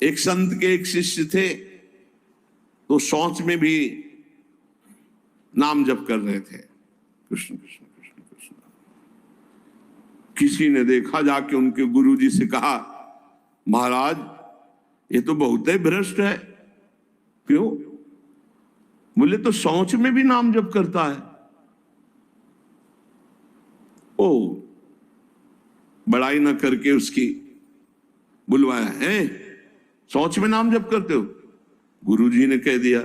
एक संत के एक शिष्य थे, तो शौच में भी नाम जप कर रहे थे, कृष्ण कृष्ण कृष्ण कृष्ण। किसी ने देखा, जाके उनके गुरुजी से कहा, महाराज ये तो बहुत ही भ्रष्ट है। क्यों? बोले तो शौच में भी नाम जप करता है। ओ, बड़ाई ना करके उसकी बुलवाया है, शौच में नाम जप करते हो? गुरुजी ने कह दिया।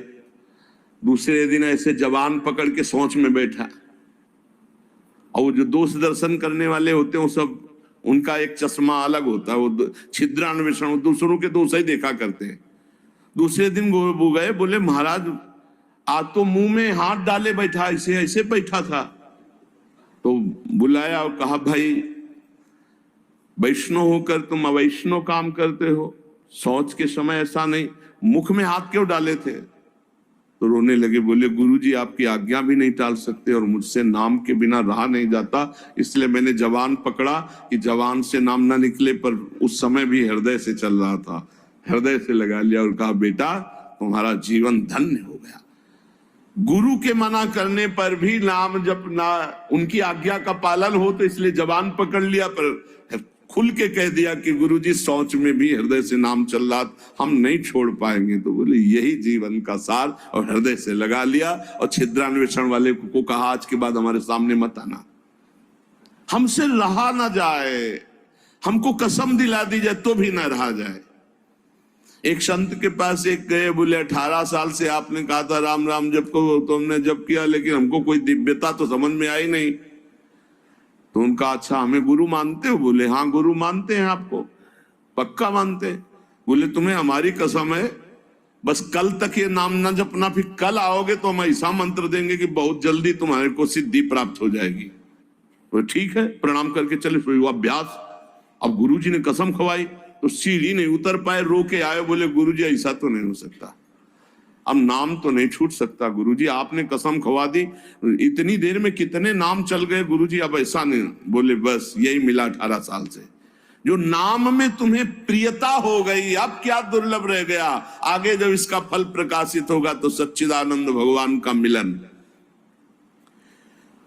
दूसरे दिन ऐसे जवान पकड़ के शौच में बैठा, और वो जो दोष दर्शन करने वाले होते हैं वो सब, उनका एक चश्मा अलग होता है, वो छिद्रान्वेषण, दूसरों के दोष ही देखा करते हैं। दूसरे दिन वो गए, बोले महाराज आज तो मुंह में हाथ डाले बैठा, ऐसे ऐसे बैठा था। तो बुलाया और कहा, भाई वैष्णव होकर तुम अवैष्णव काम करते हो, शौच के समय ऐसा नहीं, मुख में हाथ क्यों डाले थे? तो रोने लगे, बोले गुरुजी आपकी आज्ञा भी नहीं टाल सकते और मुझसे नाम के बिना रहा नहीं जाता, इसलिए मैंने जवान पकड़ा कि जवान से नाम ना निकले, पर उस समय भी हृदय से चल रहा था, हृदय से लगा लिया और कहा बेटा तुम्हारा जीवन धन्य हो गया। गुरु के मना करने पर भी नाम जप ना, उनकी आज्ञा का पालन हो, तो इसलिए जवान पकड़ लिया, पर खुल के कह दिया कि गुरुजी शौच में भी हृदय से नाम चल रहा, हम नहीं छोड़ पाएंगे। तो बोले यही जीवन का सार, और हृदय से लगा लिया। और छिद्रान्वेषण वाले को कहा, आज के बाद हमारे सामने मत आना, हमसे रहा ना जाए, हमको कसम दिला दी जाए तो भी ना रहा जाए। एक संत के पास एक गए, बोले 18 साल से आपने कहा था राम राम जप को, तो हमने जप किया, लेकिन हमको कोई दिव्यता तो समझ में आई नहीं। तो उनका, अच्छा हमें गुरु मानते हो? बोले हाँ गुरु मानते हैं, आपको पक्का मानते हैं। बोले तुम्हें हमारी कसम है, बस कल तक ये नाम ना जपना, फिर कल आओगे तो हम ऐसा मंत्र देंगे कि बहुत जल्दी तुम्हारे को सिद्धि प्राप्त हो जाएगी। तो ठीक है, प्रणाम करके चले, हुआ अभ्यास। अब गुरुजी ने कसम खवाई तो सीढ़ी नहीं उतर पाए, रो के आए, बोले गुरुजी ऐसा तो नहीं हो सकता, अब नाम तो नहीं छूट सकता। गुरुजी आपने कसम खवा दी, इतनी देर में कितने नाम चल गए गुरुजी, अब ऐसा नहीं। बोले बस यही मिला 18 साल से, जो नाम में तुम्हें प्रियता हो गई, अब क्या दुर्लभ रह गया, आगे जब इसका फल प्रकाशित होगा तो सच्चिदानंद भगवान का मिलन।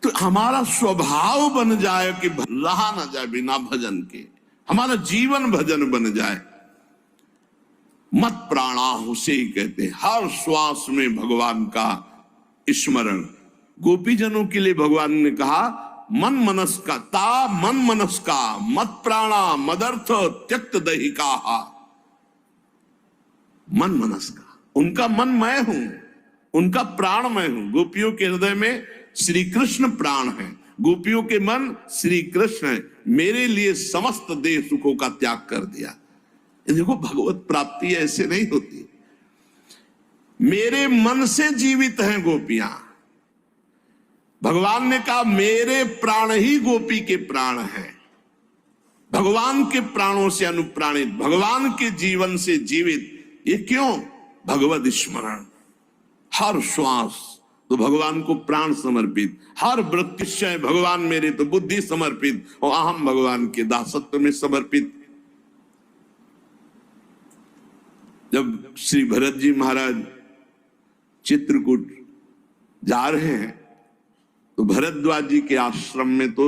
तो हमारा स्वभाव बन जाए कि रहा ना जाए बिना भजन के, हमारा जीवन भजन बन जाए। मत प्राणा उसे ही कहते हैं, हर श्वास में भगवान का स्मरण। गोपीजनों के लिए भगवान ने कहा, मन मनस का ता मन मनस का मत प्राणा मदर्थ त्यक्त दहिका। मन मनस का, उनका मन मैं हूं, उनका प्राण मैं हूं। गोपियों के हृदय में श्री कृष्ण प्राण है, गोपियों के मन श्री कृष्ण है। मेरे लिए समस्त देह सुखों का त्याग कर दिया। देखो भगवत प्राप्ति ऐसे नहीं होती, मेरे मन से जीवित हैं गोपियां। भगवान ने कहा मेरे प्राण ही गोपी के प्राण हैं, भगवान के प्राणों से अनुप्राणित, भगवान के जीवन से जीवित। ये क्यों? भगवत स्मरण, हर श्वास तो भगवान को प्राण समर्पित, हर वृत्तिशय भगवान मेरे तो बुद्धि समर्पित, और अहम भगवान के दासत्व में समर्पित। जब श्री भरत जी महाराज चित्रकूट जा रहे हैं, तो भरद्वाज जी के आश्रम में तो